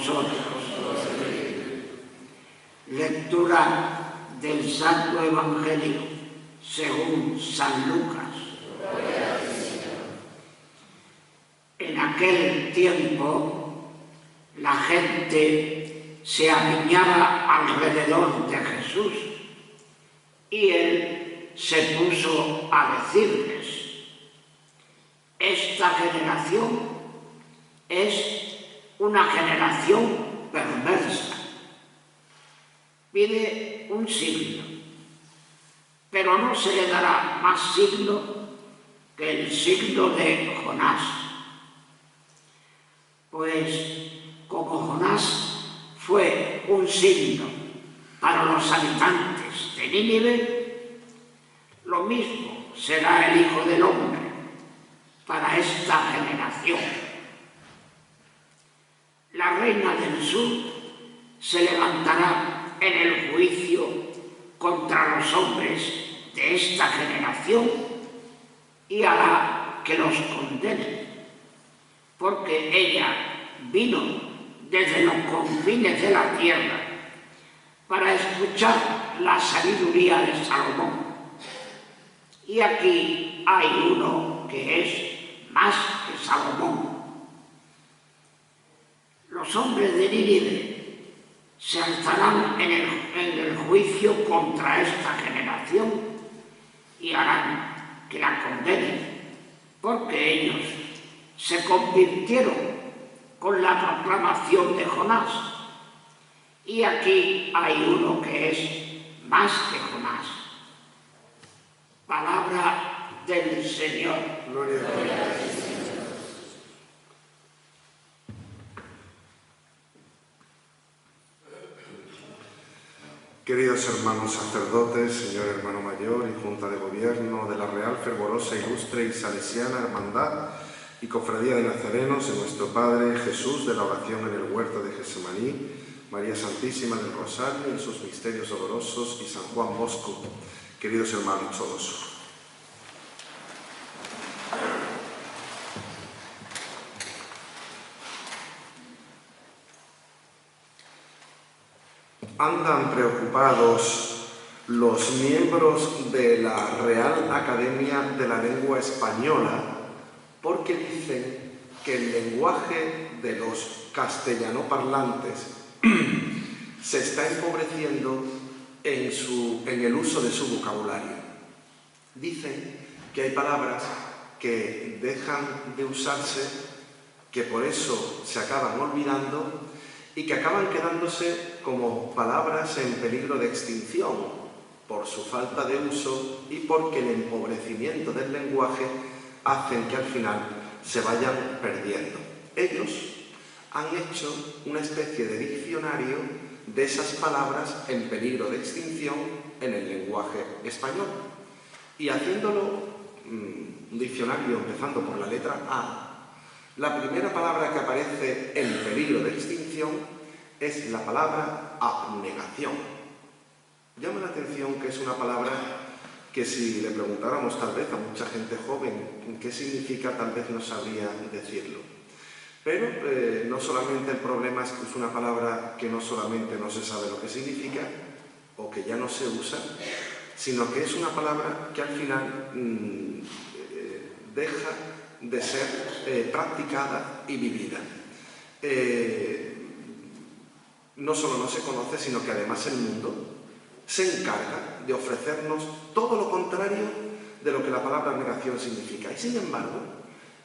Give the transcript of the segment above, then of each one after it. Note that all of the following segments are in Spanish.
vosotros. Lectura del Santo Evangelio según San Lucas. En aquel tiempo la gente se apiñaba alrededor de Jesús y él se puso a decirles: esta generación es una generación perversa. Pide un signo, pero no se le dará más signo que el signo de Jonás. Pues como Jonás fue un signo para los habitantes de Nínive, lo mismo será el Hijo del Hombre para esta generación. La reina del sur se levantará en el juicio contra los hombres de esta generación y hará que los condenen, porque ella vino desde los confines de la tierra para escuchar la sabiduría de Salomón. Y aquí hay uno que es más que Salomón. Los hombres de Nínive se alzarán en el juicio contra esta generación y harán que la condenen, porque ellos se convirtieron con la proclamación de Jonás. Y aquí hay uno que es más que Jonás. Palabra del Señor. Gloria a Dios. Queridos hermanos sacerdotes, señor hermano mayor y Junta de Gobierno de la Real, Fervorosa, Ilustre y Salesiana Hermandad y Cofradía de Nazarenos, en nuestro Padre Jesús de la oración en el huerto de Getsemaní, María Santísima del Rosario en sus misterios dolorosos y San Juan Bosco, queridos hermanos todos. Andan preocupados los miembros de la Real Academia de la Lengua Española porque dicen que el lenguaje de los castellanoparlantes se está empobreciendo en el uso de su vocabulario. Dicen que hay palabras que dejan de usarse, que por eso se acaban olvidando y que acaban quedándose como palabras en peligro de extinción por su falta de uso y porque el empobrecimiento del lenguaje hacen que al final se vayan perdiendo. Ellos han hecho una especie de diccionario de esas palabras en peligro de extinción en el lenguaje español. Y haciéndolo un diccionario empezando por la letra A, la primera palabra que aparece en peligro de extinción es la palabra abnegación. Llama la atención que es una palabra que si le preguntáramos tal vez a mucha gente joven qué significa, tal vez no sabría decirlo. Pero no solamente el problema es que es una palabra que no solamente no se sabe lo que significa o que ya no se usa, sino que es una palabra que al final deja de ser practicada y vivida. No solo no se conoce, sino que además el mundo se encarga de ofrecernos todo lo contrario de lo que la palabra abnegación significa. Y sin embargo,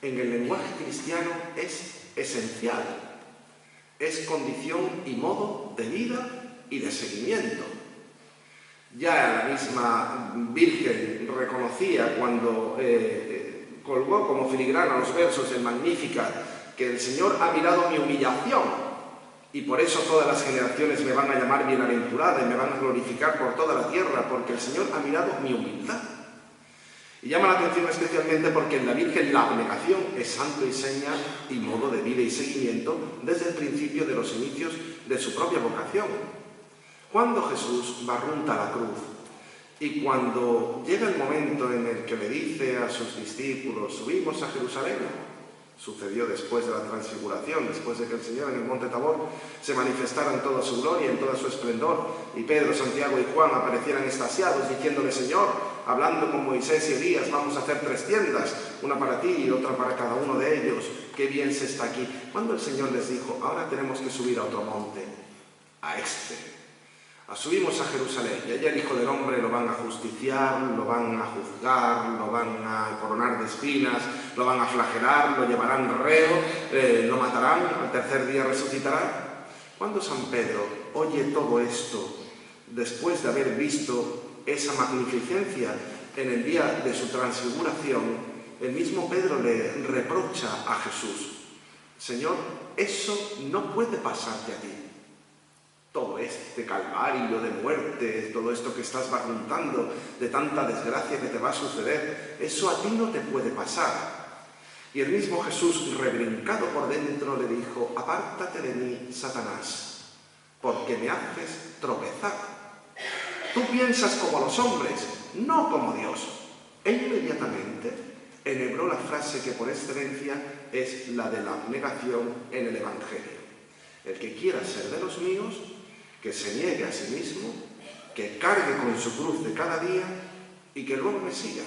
en el lenguaje cristiano es esencial, es condición y modo de vida y de seguimiento. Ya la misma Virgen reconocía cuando colgó como filigrana los versos del Magnificat que el Señor ha mirado mi humillación y por eso todas las generaciones me van a llamar bienaventurada y me van a glorificar por toda la tierra, porque el Señor ha mirado mi humildad. Y llama la atención especialmente porque en la Virgen la abnegación es santo y seña y modo de vida y seguimiento desde el principio de los inicios de su propia vocación. Cuando Jesús barrunta la cruz y cuando llega el momento en el que le dice a sus discípulos: subimos a Jerusalén, Sucedió después de la transfiguración, después de que el Señor en el monte Tabor se manifestara en toda su gloria, en todo su esplendor, y Pedro, Santiago y Juan aparecieran extasiados diciéndole: Señor, hablando con Moisés y Elías, vamos a hacer 3 tiendas, una para ti y otra para cada uno de ellos. Qué bien se está aquí. Cuando el Señor les dijo: ahora tenemos que subir a otro monte, subimos a Jerusalén, y allá el Hijo del Hombre lo van a justiciar, lo van a juzgar, lo van a coronar de espinas, lo van a flagelar, lo llevarán reo, lo matarán, al tercer día resucitará. Cuando San Pedro oye todo esto, después de haber visto esa magnificencia en el día de su transfiguración, el mismo Pedro le reprocha a Jesús: Señor, eso no puede pasarte a ti. Todo este calvario de muerte, todo esto que estás barruntando, de tanta desgracia que te va a suceder, eso a ti no te puede pasar. Y el mismo Jesús, rebrincado por dentro, le dijo: apártate de mí, Satanás, porque me haces tropezar. Tú piensas como los hombres, no como Dios. E inmediatamente enhebró la frase que por excelencia es la de la abnegación en el Evangelio. El que quiera ser de los míos, que se niegue a sí mismo, que cargue con su cruz de cada día y que luego me siga.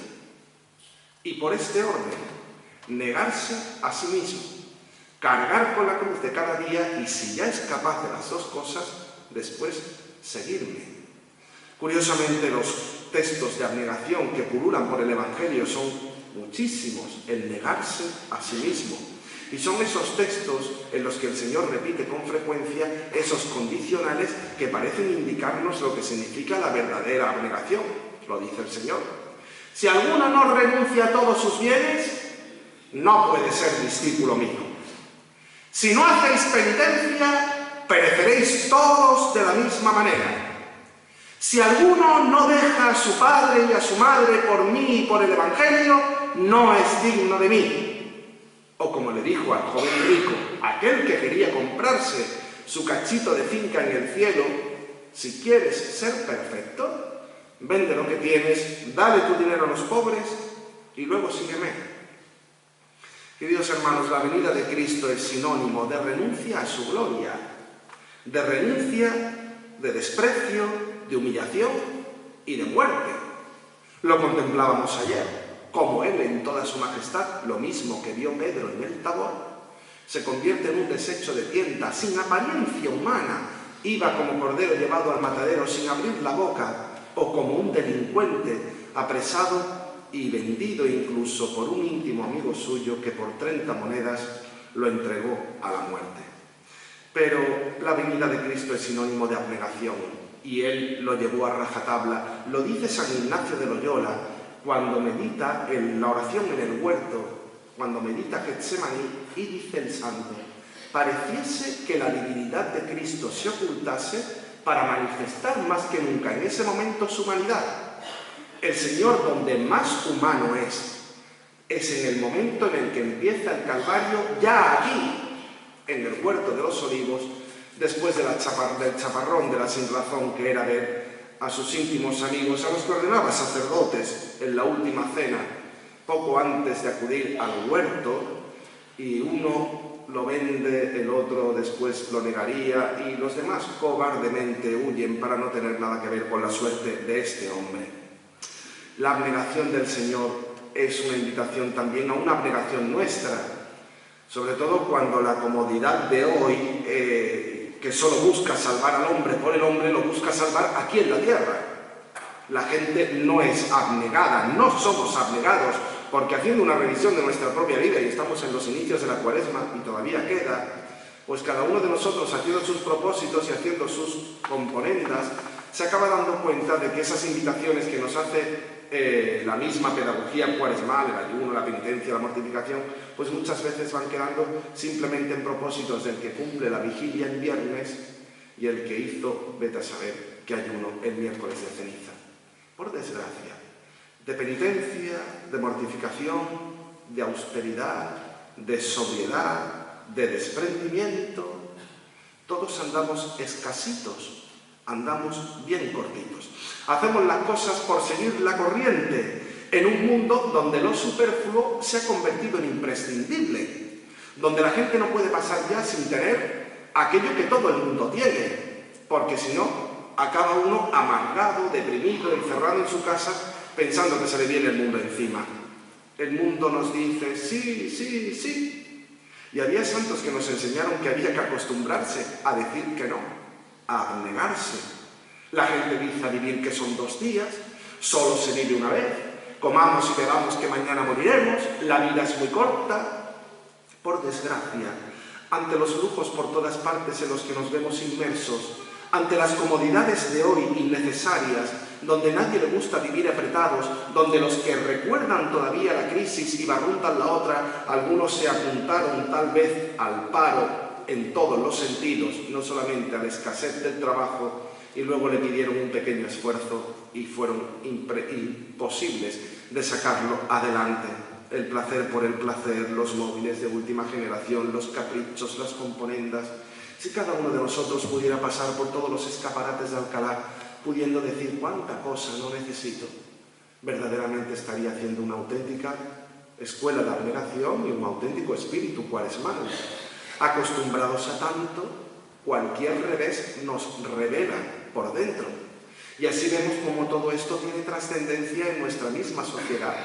Y por este orden, negarse a sí mismo, cargar con la cruz de cada día y, si ya es capaz de las 2 cosas, después seguirme. Curiosamente, los textos de abnegación que pululan por el Evangelio son muchísimos: el negarse a sí mismo. Y son esos textos en los que el Señor repite con frecuencia esos condicionales que parecen indicarnos lo que significa la verdadera abnegación. Lo dice el Señor: si alguno no renuncia a todos sus bienes, no puede ser discípulo mío. Si no hacéis penitencia, pereceréis todos de la misma manera. Si alguno no deja a su padre y a su madre por mí y por el Evangelio, no es digno de mí. O como le dijo al joven rico, aquel que quería comprarse su cachito de finca en el cielo: si quieres ser perfecto, vende lo que tienes, dale tu dinero a los pobres y luego sígueme. Queridos hermanos, la venida de Cristo es sinónimo de renuncia a su gloria, de renuncia, de desprecio, de humillación y de muerte. Lo contemplábamos ayer, como Él en toda su majestad, lo mismo que vio Pedro en el Tabor, se convierte en un desecho de tienda, sin apariencia humana, iba como cordero llevado al matadero sin abrir la boca, o como un delincuente apresado y vendido incluso por un íntimo amigo suyo que por 30 monedas lo entregó a la muerte. Pero la venida de Cristo es sinónimo de abnegación, y Él lo llevó a rajatabla. Lo dice San Ignacio de Loyola cuando medita en la oración en el huerto, cuando medita Getsemaní, y dice el santo: pareciese que la divinidad de Cristo se ocultase para manifestar más que nunca en ese momento su humanidad. El Señor, donde más humano es en el momento en el que empieza el Calvario, ya aquí, en el huerto de los Olivos, después del chaparrón de la sinrazón que era ver a sus íntimos amigos, a los que ordenaba sacerdotes en la última cena, poco antes de acudir al huerto, y uno lo vende, el otro después lo negaría, y los demás cobardemente huyen para no tener nada que ver con la suerte de este hombre. La abnegación del Señor es una invitación también a una abnegación nuestra, sobre todo cuando la comodidad de hoy, que solo busca salvar al hombre por el hombre, lo busca salvar aquí en la tierra. La gente no es abnegada, no somos abnegados, porque haciendo una revisión de nuestra propia vida, y estamos en los inicios de la Cuaresma y todavía queda, pues cada uno de nosotros, haciendo sus propósitos y haciendo sus componendas, se acaba dando cuenta de que esas invitaciones que nos hace la misma pedagogía cuaresmal, el ayuno, la penitencia, la mortificación, pues muchas veces van quedando simplemente en propósitos del que cumple la vigilia en viernes y el que hizo, vete a saber, qué ayuno el miércoles de ceniza. Por desgracia, de penitencia, de mortificación, de austeridad, de sobriedad, de desprendimiento, todos andamos escasitos, andamos bien cortitos. Hacemos las cosas por seguir la corriente, en un mundo donde lo superfluo se ha convertido en imprescindible. donde la gente no puede pasar ya sin tener aquello que todo el mundo tiene, porque si no, acaba uno amargado, deprimido, encerrado en su casa, pensando que se le viene el mundo encima. El mundo nos dice, sí, sí, sí. Y había santos que nos enseñaron que había que acostumbrarse a decir que no, a abnegarse. La gente dice a vivir que son 2 días, solo se vive una vez, comamos y bebamos que mañana moriremos, la vida es muy corta. Por desgracia, ante los lujos por todas partes en los que nos vemos inmersos, ante las comodidades de hoy innecesarias, donde nadie le gusta vivir apretados, donde los que recuerdan todavía la crisis y barruntan la otra, algunos se apuntaron tal vez al paro en todos los sentidos, no solamente a la escasez del trabajo, y luego le pidieron un pequeño esfuerzo y fueron imposibles de sacarlo adelante. El placer por el placer, los móviles de última generación, los caprichos, las componendas. Si cada uno de nosotros pudiera pasar por todos los escaparates de Alcalá, pudiendo decir cuánta cosa no necesito, verdaderamente estaría haciendo una auténtica escuela de abnegación y un auténtico espíritu cuaresmal. Acostumbrados a tanto, cualquier revés nos revela por dentro. Y así vemos cómo todo esto tiene trascendencia en nuestra misma sociedad.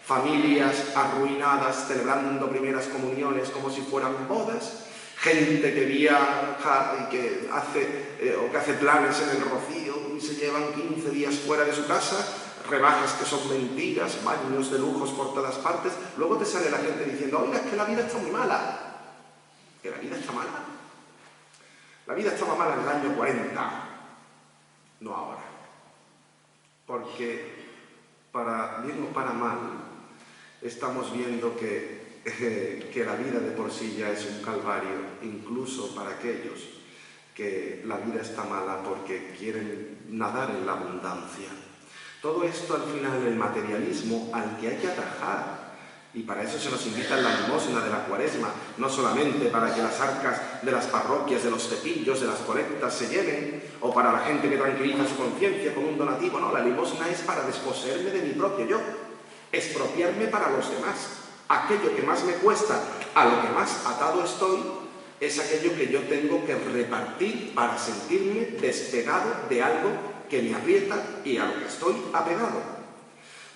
Familias arruinadas celebrando primeras comuniones como si fueran bodas, gente que viaja y que hace planes en el Rocío y se llevan 15 días fuera de su casa, rebajas que son mentiras, baños de lujos por todas partes. Luego te sale la gente diciendo, oiga, es que la vida está muy mala. ¿Que la vida está mala? La vida estaba mala en el año 40, no ahora. Porque para bien o para mal, estamos viendo que la vida de por sí ya es un calvario, incluso para aquellos que la vida está mala porque quieren nadar en la abundancia. Todo esto al final el materialismo al que hay que atajar, y para eso se nos invita en la limosna de la Cuaresma, no solamente para que las arcas de las parroquias, de los cepillos, de las colectas se llenen, o para la gente que tranquiliza su conciencia con un donativo, no, la limosna es para desposeerme de mi propio yo, expropiarme para los demás. Aquello que más me cuesta, a lo que más atado estoy, es aquello que yo tengo que repartir para sentirme despegado de algo que me aprieta y a lo que estoy apegado.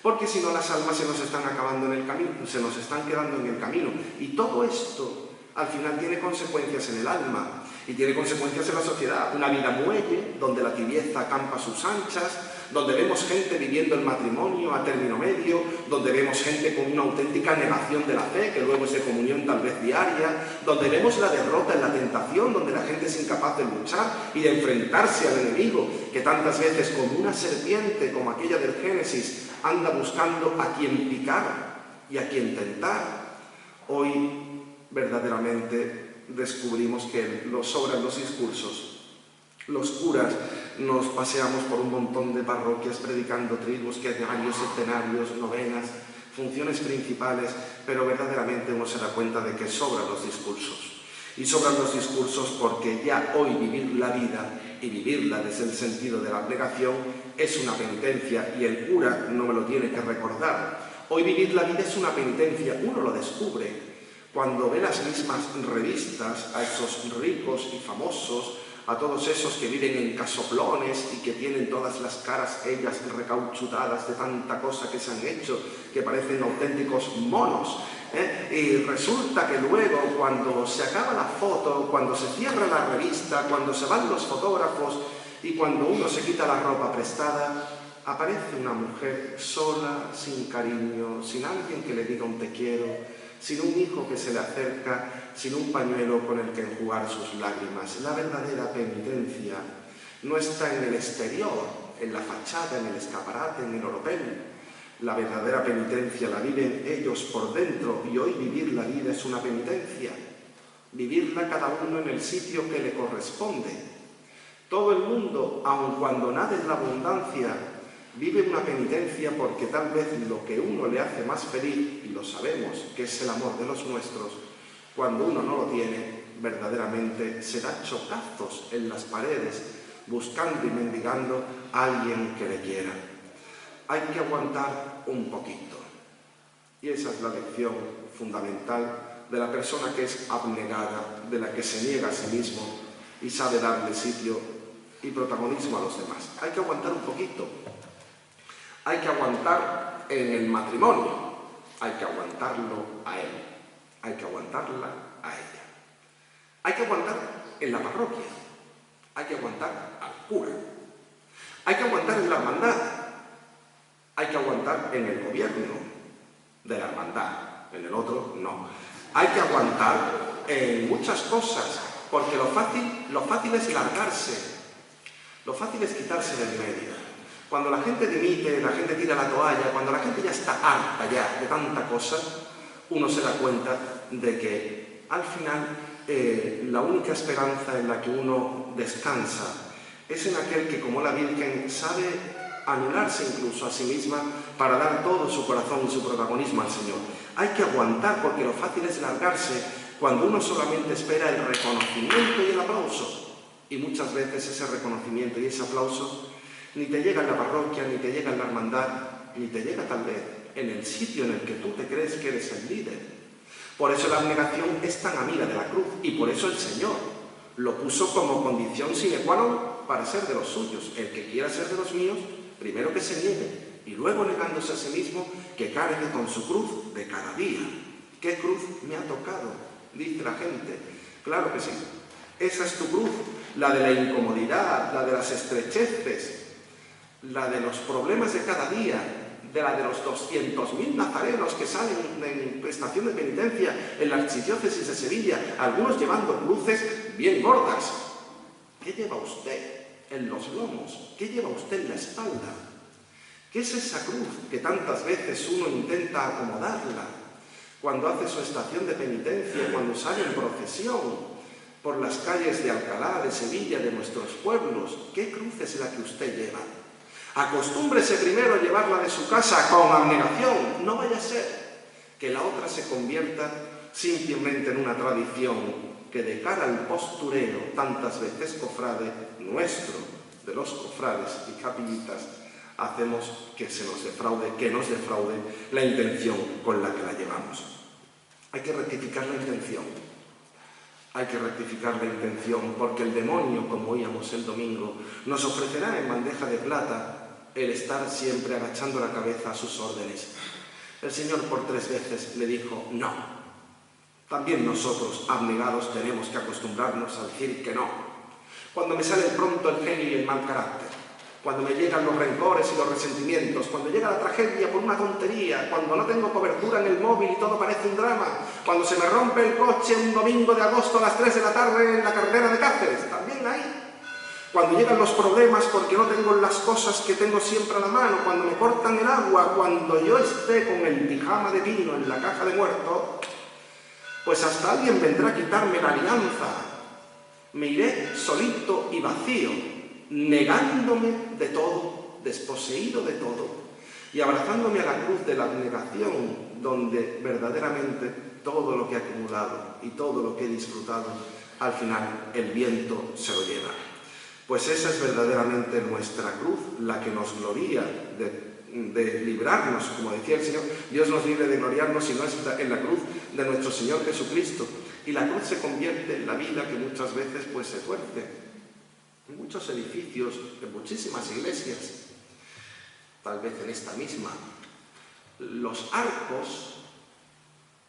Porque si no, las almas se nos están acabando en el camino, se nos están quedando en el camino. Y todo esto, al final, tiene consecuencias en el alma y tiene consecuencias en la sociedad. Una vida muelle, donde la tibieza acampa a sus anchas, donde vemos gente viviendo el matrimonio a término medio, donde vemos gente con una auténtica negación de la fe, que luego es de comunión tal vez diaria, donde vemos la derrota en la tentación, donde la gente es incapaz de luchar y de enfrentarse al enemigo, que tantas veces como una serpiente, como aquella del Génesis, anda buscando a quien picar y a quien tentar. Hoy verdaderamente descubrimos que sobran los discursos. Los curas nos paseamos por un montón de parroquias predicando tribus, que varios centenarios, novenas, funciones principales, pero verdaderamente uno se da cuenta de que sobran los discursos. Y sobran los discursos porque ya hoy vivir la vida y vivirla desde el sentido de la abnegación es una penitencia, y el cura no me lo tiene que recordar. Hoy vivir la vida es una penitencia, uno lo descubre cuando ve las mismas revistas a esos ricos y famosos, a todos esos que viven en casoplones y que tienen todas las caras ellas recauchutadas de tanta cosa que se han hecho, que parecen auténticos monos. Y resulta que luego, cuando se acaba la foto, cuando se cierra la revista, cuando se van los fotógrafos y cuando uno se quita la ropa prestada, aparece una mujer sola, sin cariño, sin alguien que le diga un te quiero, sin un hijo que se le acerca, sin un pañuelo con el que enjugar sus lágrimas. La verdadera penitencia no está en el exterior, en la fachada, en el escaparate, en el oropel. La verdadera penitencia la viven ellos por dentro, y hoy vivir la vida es una penitencia. Vivirla cada uno en el sitio que le corresponde. Todo el mundo, aun cuando nada es la abundancia, vive una penitencia porque tal vez lo que uno le hace más feliz, y lo sabemos, que es el amor de los nuestros, cuando uno no lo tiene, verdaderamente se da chocazos en las paredes, buscando y mendigando a alguien que le quiera. Hay que aguantar un poquito. Y esa es la lección fundamental de la persona que es abnegada, de la que se niega a sí mismo y sabe darle sitio y protagonismo a los demás. Hay que aguantar un poquito. Hay que aguantar en el matrimonio. Hay que aguantarlo a él. Hay que aguantarla a ella. Hay que aguantar en la parroquia. Hay que aguantar al cura. Hay que aguantar en la hermandad. Hay que aguantar en el gobierno de la hermandad. En el otro, no. Hay que aguantar en muchas cosas, porque lo fácil es largarse. Lo fácil es quitarse del medio. Cuando la gente dimite, la gente tira la toalla, cuando la gente ya está harta ya de tanta cosa, uno se da cuenta de que al final la única esperanza en la que uno descansa es en aquel que, como la Virgen, sabe anularse incluso a sí misma para dar todo su corazón y su protagonismo al Señor. Hay que aguantar, porque lo fácil es largarse cuando uno solamente espera el reconocimiento y el aplauso. Y muchas veces ese reconocimiento y ese aplauso ni te llega en la parroquia, ni te llega en la hermandad, ni te llega tal vez en el sitio en el que tú te crees que eres el líder. Por eso la abnegación es tan amiga de la cruz, y por eso el Señor lo puso como condición sine qua non para ser de los suyos. El que quiera ser de los míos, primero que se niegue, y luego negándose a sí mismo, que cargue con su cruz de cada día. ¿Qué cruz me ha tocado?, dice la gente. Claro que sí. Esa es tu cruz, la de la incomodidad, la de las estrecheces, la de los problemas de cada día, de la de los 200.000 nazarenos que salen en estación de penitencia en la archidiócesis de Sevilla, algunos llevando cruces bien gordas. ¿Qué lleva usted en los lomos? ¿Qué lleva usted en la espalda? ¿Qué es esa cruz que tantas veces uno intenta acomodarla cuando hace su estación de penitencia, cuando sale en procesión por las calles de Alcalá, de Sevilla, de nuestros pueblos? ¿Qué cruz es la que usted lleva? Acostúmbrese primero a llevarla de su casa con abnegación. No vaya a ser que la otra se convierta simplemente en una tradición que, de cara al postureo, tantas veces cofrade nuestro, de los cofrades y capillitas, hacemos que nos defraude la intención con la que la llevamos. Hay que rectificar la intención. Hay que rectificar la intención, porque el demonio, como oíamos el domingo, nos ofrecerá en bandeja de plata el estar siempre agachando la cabeza a sus órdenes. El Señor por 3 veces le dijo no. También nosotros, abnegados, tenemos que acostumbrarnos a decir que no. Cuando me sale pronto el genio y el mal carácter, cuando me llegan los rencores y los resentimientos, cuando llega la tragedia por una tontería, cuando no tengo cobertura en el móvil y todo parece un drama, cuando se me rompe el coche un domingo de agosto a las 3 de la tarde en la carretera de Cáceres, también ahí. Cuando llegan los problemas porque no tengo las cosas que tengo siempre a la mano, cuando me cortan el agua, cuando yo esté con el pijama de vino en la caja de muerto, pues hasta alguien vendrá a quitarme la alianza. Me iré solito y vacío, negándome de todo, desposeído de todo, y abrazándome a la cruz de la abnegación, donde verdaderamente todo lo que he acumulado y todo lo que he disfrutado, al final el viento se lo lleva. Pues esa es verdaderamente nuestra cruz, la que nos gloría de librarnos, como decía el Señor. Dios nos libre de gloriarnos si no es en la cruz de nuestro Señor Jesucristo. Y la cruz se convierte en la vida que muchas veces pues se tuerce. En muchos edificios, en muchísimas iglesias, tal vez en esta misma, los arcos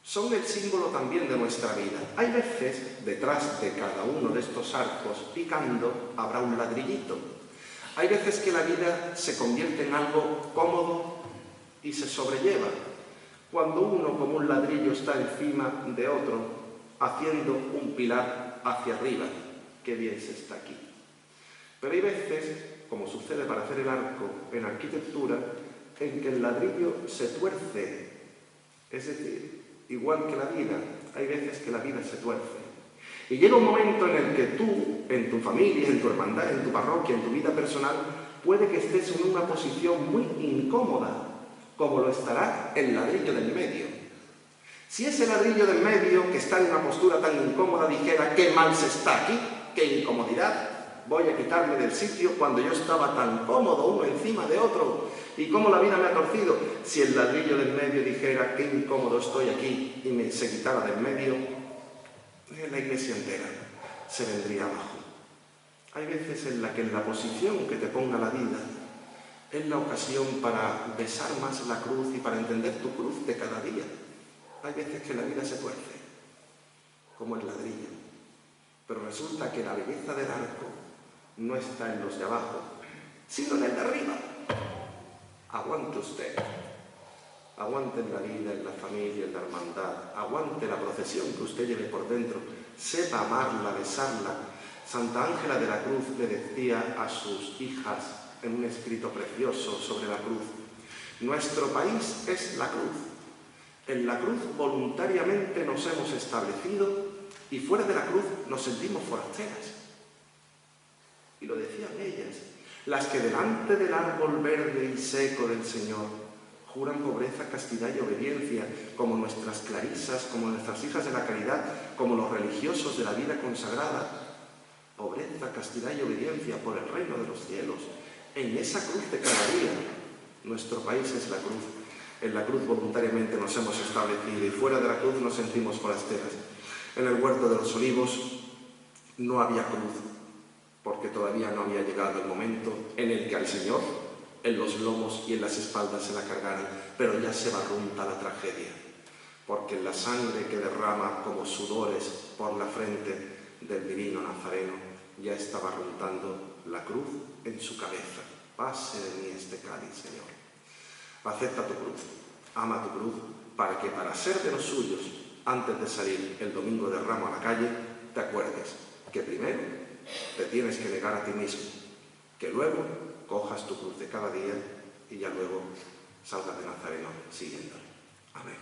son el símbolo también de nuestra vida. Hay veces, detrás de cada uno de estos arcos, picando, habrá un ladrillito. Hay veces que la vida se convierte en algo cómodo y se sobrelleva, cuando uno, como un ladrillo, está encima de otro, haciendo un pilar hacia arriba. Qué bien se está aquí. Pero hay veces, como sucede para hacer el arco en arquitectura, en que el ladrillo se tuerce. Es decir, igual que la vida, hay veces que la vida se tuerce. Y llega un momento en el que tú, en tu familia, en tu hermandad, en tu parroquia, en tu vida personal, puede que estés en una posición muy incómoda, como lo estará el ladrillo del medio. Si ese ladrillo del medio, que está en una postura tan incómoda, dijera qué mal se está aquí, qué incomodidad, voy a quitarme del sitio cuando yo estaba tan cómodo uno encima de otro. ¿Y cómo la vida me ha torcido? Si el ladrillo del medio dijera qué incómodo estoy aquí y se quitara del medio, la iglesia entera se vendría abajo. Hay veces en la que en la posición que te ponga la vida es la ocasión para besar más la cruz y para entender tu cruz de cada día. Hay veces que la vida se tuerce, como el ladrillo, pero resulta que la belleza del arco no está en los de abajo, sino en el de arriba. Aguante usted, aguante en la vida, en la familia, en la hermandad, aguante la procesión que usted lleve por dentro, sepa amarla, besarla. Santa Ángela de la Cruz le decía a sus hijas en un escrito precioso sobre la cruz: nuestro país es la cruz. En la cruz voluntariamente nos hemos establecido y fuera de la cruz nos sentimos forasteras. Y lo decían ellas, las que delante del árbol verde y seco del Señor juran pobreza, castidad y obediencia, como nuestras clarisas, como nuestras hijas de la caridad, como los religiosos de la vida consagrada. Pobreza, castidad y obediencia por el reino de los cielos. En esa cruz de cada día, nuestro país es la cruz. En la cruz voluntariamente nos hemos establecido y fuera de la cruz nos sentimos forasteras. En el huerto de los olivos no había cruz, porque todavía no había llegado el momento en el que al Señor en los lomos y en las espaldas se la cargaran, pero ya se barrunta la tragedia, porque la sangre que derrama como sudores por la frente del divino Nazareno ya está barruntando la cruz en su cabeza. Pase de mí este cáliz, Señor. Acepta tu cruz, ama tu cruz, para que para ser de los suyos, antes de salir el domingo de Ramos a la calle, te acuerdes que primero te tienes que negar a ti mismo, que luego cojas tu cruz de cada día y ya luego salgas de Nazareno siguiéndole. Amén.